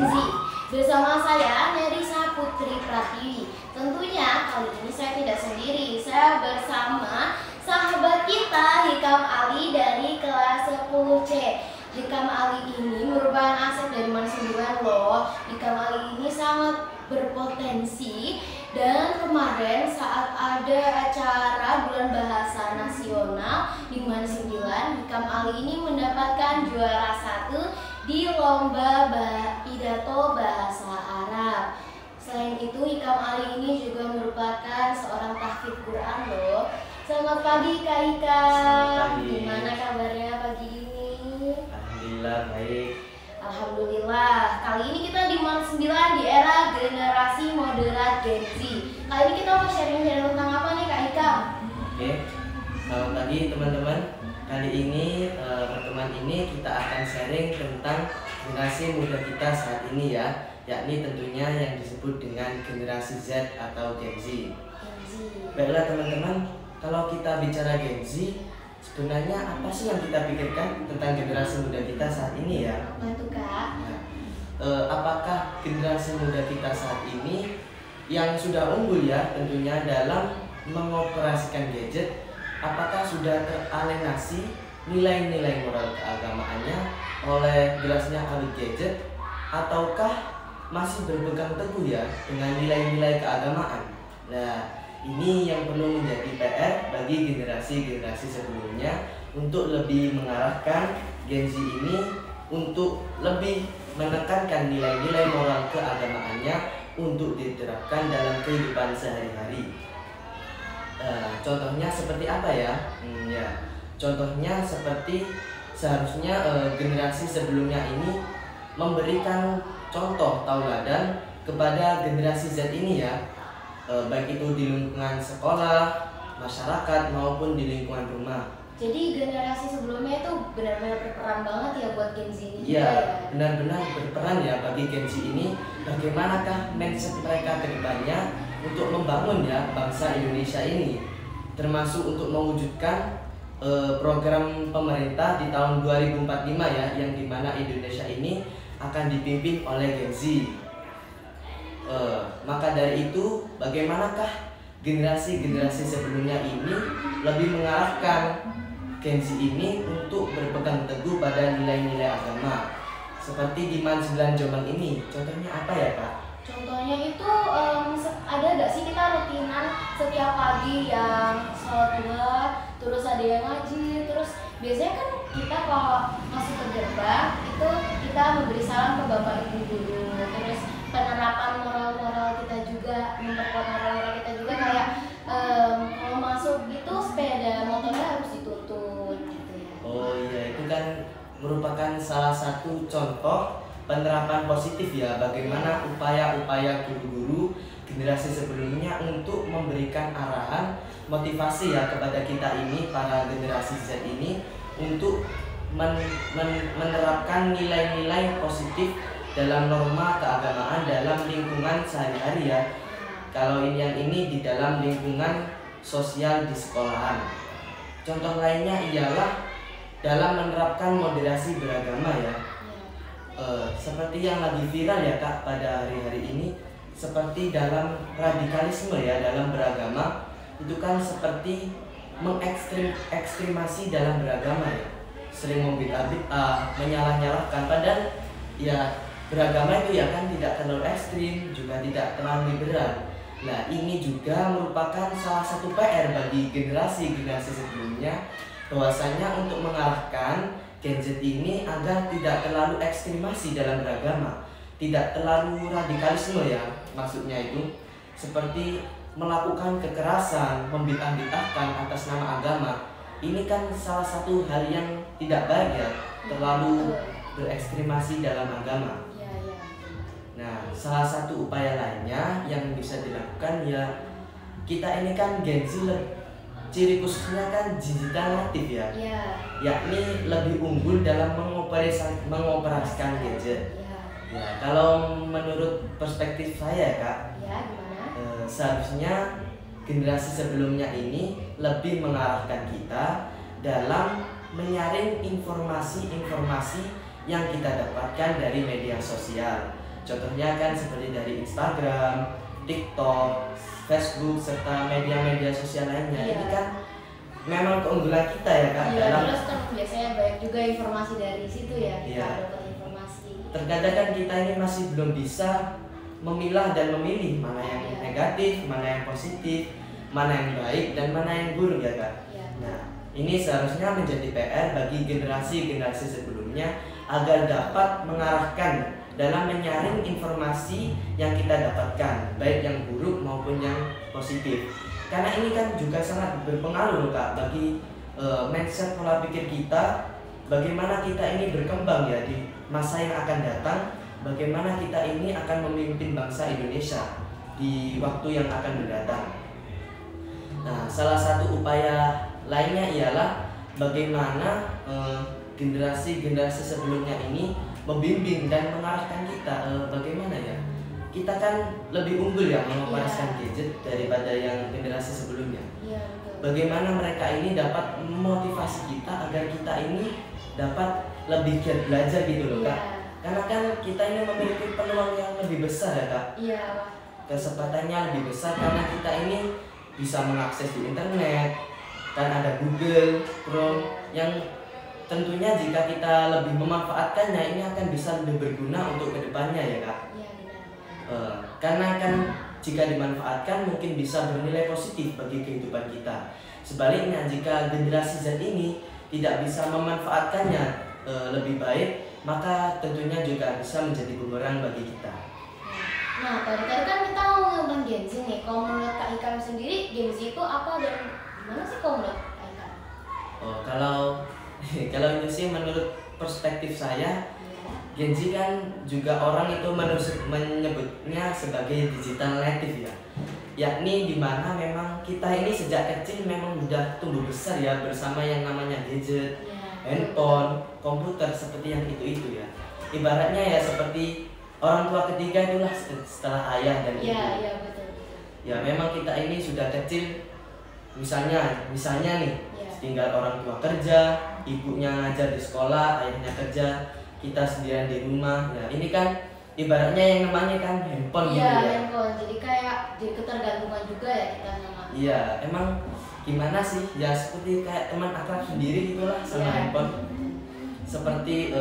Gen Z. Bersama saya Nerisa Putri Pratiwi. Tentunya kali ini saya tidak sendiri. Saya bersama sahabat kita Hikam Ali dari kelas 10C. Hikam Ali ini merupakan aset dari Mans 9 loh. Hikam Ali ini sangat berpotensi, dan kemarin saat ada acara Bulan Bahasa Nasional di Mans 9, Hikam Ali ini mendapatkan juara 1 di lomba pidato bahasa Arab. Selain itu, Hikam Ali ini juga merupakan seorang tahfidz Quran loh. Selamat pagi Kak Hikam. Gimana kabarnya pagi ini? Alhamdulillah baik. Alhamdulillah. Kali ini kita di Mans 9 di era generasi moderat Gen Z. Kali ini kita mau sharing tentang apa nih Kak Hikam? Oke. Selamat pagi teman-teman. Kali ini pertemuan ini kita akan sharing tentang generasi muda kita saat ini ya, yakni tentunya yang disebut dengan generasi Z atau Gen Z. Baiklah teman-teman, kalau kita bicara Gen Z, sebenarnya apa sih yang kita pikirkan tentang generasi muda kita saat ini ya? Betul Kak. Nah, apakah generasi muda kita saat ini yang sudah unggul ya tentunya dalam mengoperasikan gadget, apakah sudah teralienasi nilai-nilai moral keagamaannya oleh gelasnya alih gadget, ataukah masih berpegang teguh ya dengan nilai-nilai keagamaan? Nah, ini yang perlu menjadi PR bagi generasi-generasi sebelumnya untuk lebih mengarahkan Gen Z ini untuk lebih menekankan nilai-nilai moral keagamaannya untuk diterapkan dalam kehidupan sehari-hari. Contohnya seperti apa ya? Contohnya seperti seharusnya generasi sebelumnya ini memberikan contoh tauladan kepada generasi Z ini ya. Baik itu di lingkungan sekolah, masyarakat maupun di lingkungan rumah. Jadi generasi sebelumnya itu benar-benar berperan banget ya buat Gen Z ini. Iya, benar-benar berperan ya bagi Gen Z ini. Bagaimanakah mindset mereka ke depannya untuk membangun ya bangsa Indonesia ini, termasuk untuk mewujudkan program pemerintah di tahun 2045 ya, yang dimana Indonesia ini akan dipimpin oleh Gen Z. Maka dari itu, bagaimanakah generasi-generasi sebelumnya ini lebih mengarahkan Gen Z ini untuk berpegang teguh pada nilai-nilai agama seperti di Mans 9 Jombang ini? Contohnya apa ya Kak? Contohnya itu ada gak sih kita rutinan setiap pagi yang sholat duha, terus ada yang ngaji, terus biasanya kan kita kalau masuk ke gerbang itu kita memberi salam ke bapak ibu guru, terus penerapan moral-moral kita juga, memperkuat moral-moral kita juga, kayak kalau masuk gitu sepeda motornya harus dituntun gitu ya. Oh iya, itu kan merupakan salah satu contoh penerapan positif ya, bagaimana upaya-upaya guru-guru generasi sebelumnya untuk memberikan arahan motivasi ya kepada kita ini, para generasi Z ini, untuk menerapkan nilai-nilai positif dalam norma keagamaan dalam lingkungan sehari-hari ya. Kalau ini di dalam lingkungan sosial di sekolahan. Contoh lainnya ialah dalam menerapkan moderasi beragama ya. Seperti yang lagi viral ya Kak pada hari-hari ini, seperti dalam radikalisme ya dalam beragama, itu kan seperti mengekstrimasi dalam beragama ya, sering membid'ah, menyalah-nyalahkan, padahal ya beragama itu ya kan tidak terlalu ekstrim, juga tidak terlalu liberal. Nah, ini juga merupakan salah satu PR bagi generasi-generasi sebelumnya, bahwasanya untuk mengarahkan Gen Z ini agar tidak terlalu ekstrimasi dalam beragama, tidak terlalu radikalisme ya, maksudnya itu seperti melakukan kekerasan, membid'ah-bid'ahkan atas nama agama. Ini kan salah satu hal yang tidak baik ya, terlalu berekstrimasi dalam agama. Nah, salah satu upaya lainnya yang bisa dilakukan ya, kita ini kan Gen Z, ciri khususnya kan digital natif ya, yakni lebih unggul dalam mengoperasikan gadget. Ya, kalau menurut perspektif saya Kak, seharusnya generasi sebelumnya ini lebih mengarahkan kita dalam menyaring informasi-informasi yang kita dapatkan dari media sosial. Contohnya kan seperti dari Instagram, TikTok, Facebook, serta media-media sosial lainnya. Iya. Ini kan memang keunggulan kita ya Kak. Iya, terus kan biasanya banyak juga informasi dari situ ya, kita Iya. dapat informasi. Terkadang kan kita ini masih belum bisa memilah dan memilih mana yang Iya. negatif, mana yang positif, mana yang baik dan mana yang buruk ya Kak. Iya. Nah, ini seharusnya menjadi PR bagi generasi-generasi sebelumnya agar dapat mengarahkan dalam menyaring informasi yang kita dapatkan, baik yang buruk maupun yang positif. Karena ini kan juga sangat berpengaruh Kak bagi mindset pola pikir kita, bagaimana kita ini berkembang ya di masa yang akan datang, bagaimana kita ini akan memimpin bangsa Indonesia di waktu yang akan mendatang. Nah, salah satu upaya lainnya ialah bagaimana generasi-generasi sebelumnya ini membimbing dan mengarahkan kita bagaimana ya. Kita kan lebih unggul ya mengoperasikan gadget daripada yang generasi sebelumnya. Iya, betul. Bagaimana mereka ini dapat memotivasi kita agar kita ini dapat lebih giat belajar gitu loh Kak. Iya. Karena kan kita ini memiliki peluang yang lebih besar ya Kak. Iya. Kesempatannya lebih besar karena kita ini bisa mengakses di internet, kan ada Google, Chrome yang tentunya jika kita lebih memanfaatkannya ini akan bisa lebih berguna untuk kedepannya ya Kak. Iya, benar. Karena kan jika dimanfaatkan mungkin bisa bernilai positif bagi kehidupan kita. Sebaliknya jika generasi Z ini tidak bisa memanfaatkannya lebih baik, maka tentunya juga bisa menjadi bumerang bagi kita. Nah, tadi kan kita ngomong tentang Gen Z nih. Kalau menurut Kak Ikam sendiri, Gen Z itu apa dan gimana sih kalau menurut Kak Ikam? Kalau ini sih menurut perspektif saya, Gen Z kan juga orang itu menyebutnya sebagai digital native ya. Yakni dimana memang kita ini sejak kecil memang sudah tumbuh besar ya bersama yang namanya gadget, handphone, komputer seperti yang itu ya. Ibaratnya ya seperti orang tua ketiga itulah setelah ayah dan ibu. Iya, betul. Ya memang kita ini sudah kecil, misalnya nih tinggal orang tua kerja, ibunya ngajar di sekolah, ayahnya kerja, kita sendirian di rumah. Nah ini kan ibaratnya yang namanya kan handphone gitu ya. Iya, handphone. Jadi kayak jadi ketergantungan juga ya kita sama. Iya, emang gimana sih? Ya seperti kayak teman akrab sendiri gitulah sama handphone. Seperti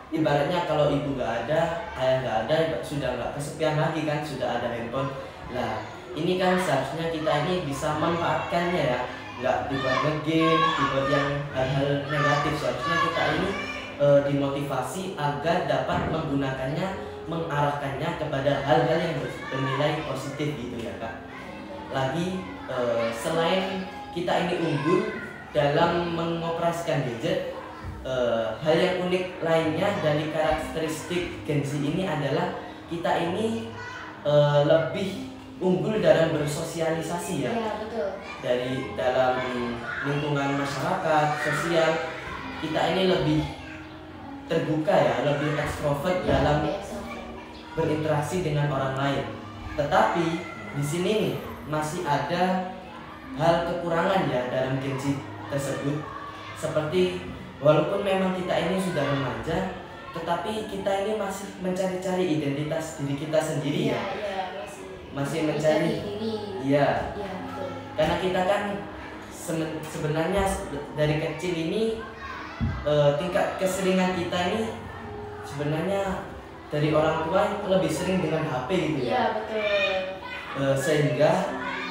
ibaratnya kalau ibu nggak ada, ayah nggak ada, sudah nggak kesepian lagi kan, sudah ada handphone. Nah ini kan seharusnya kita ini bisa manfaatkannya ya, nggak dibuat nge-game, dibuat yang hal-hal negatif. Seharusnya kita ini dimotivasi agar dapat menggunakannya, mengarahkannya kepada hal-hal yang bernilai positif gitu ya Kak. Lagi selain kita ini unggul dalam mengoperasikan gadget, hal yang unik lainnya dari karakteristik Gen Z ini adalah kita ini lebih unggul dalam bersosialisasi ya. Iya, betul. Dari dalam lingkungan masyarakat, sosial, kita ini lebih terbuka ya, lebih ekstrovert dalam berinteraksi dengan orang lain. Tetapi di sini nih masih ada hal kekurangan ya dalam Gen Z tersebut. Seperti walaupun memang kita ini sudah remaja, tetapi kita ini masih mencari-cari identitas diri kita sendiri ya. Masih mencari diri. Iya. Iya, betul. Karena kita kan sebenarnya dari kecil ini tingkat keseringan kita ini sebenarnya dari orang tua lebih sering dengan HP gitu ya. Iya, betul. Sehingga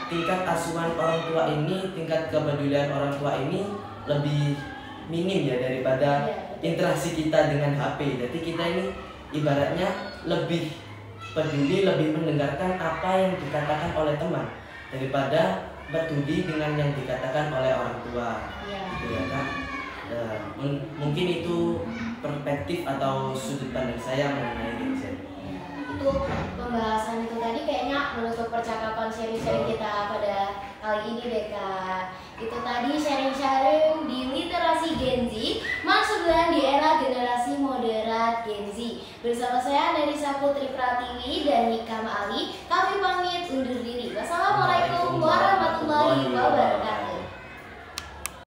tingkat asuhan orang tua ini, tingkat kepedulian orang tua ini lebih minim ya daripada interaksi kita dengan HP. Jadi kita ini ibaratnya lebih peduli, lebih mendengarkan apa yang dikatakan oleh teman daripada peduli dengan yang dikatakan oleh orang tua. Gitu ya kan? Mungkin itu perspektif atau sudut pandang saya mengenai Gen Z. Itu pembahasan itu tadi kayaknya menutup percakapan sharing-sharing kita pada kali ini deh Kak. Itu tadi sharing-sharing di literasi Gen Z, masuk di era generasi moderat Gen Z. Bersama saya Nerisa Putri Pratiwi dan Nikam Ali.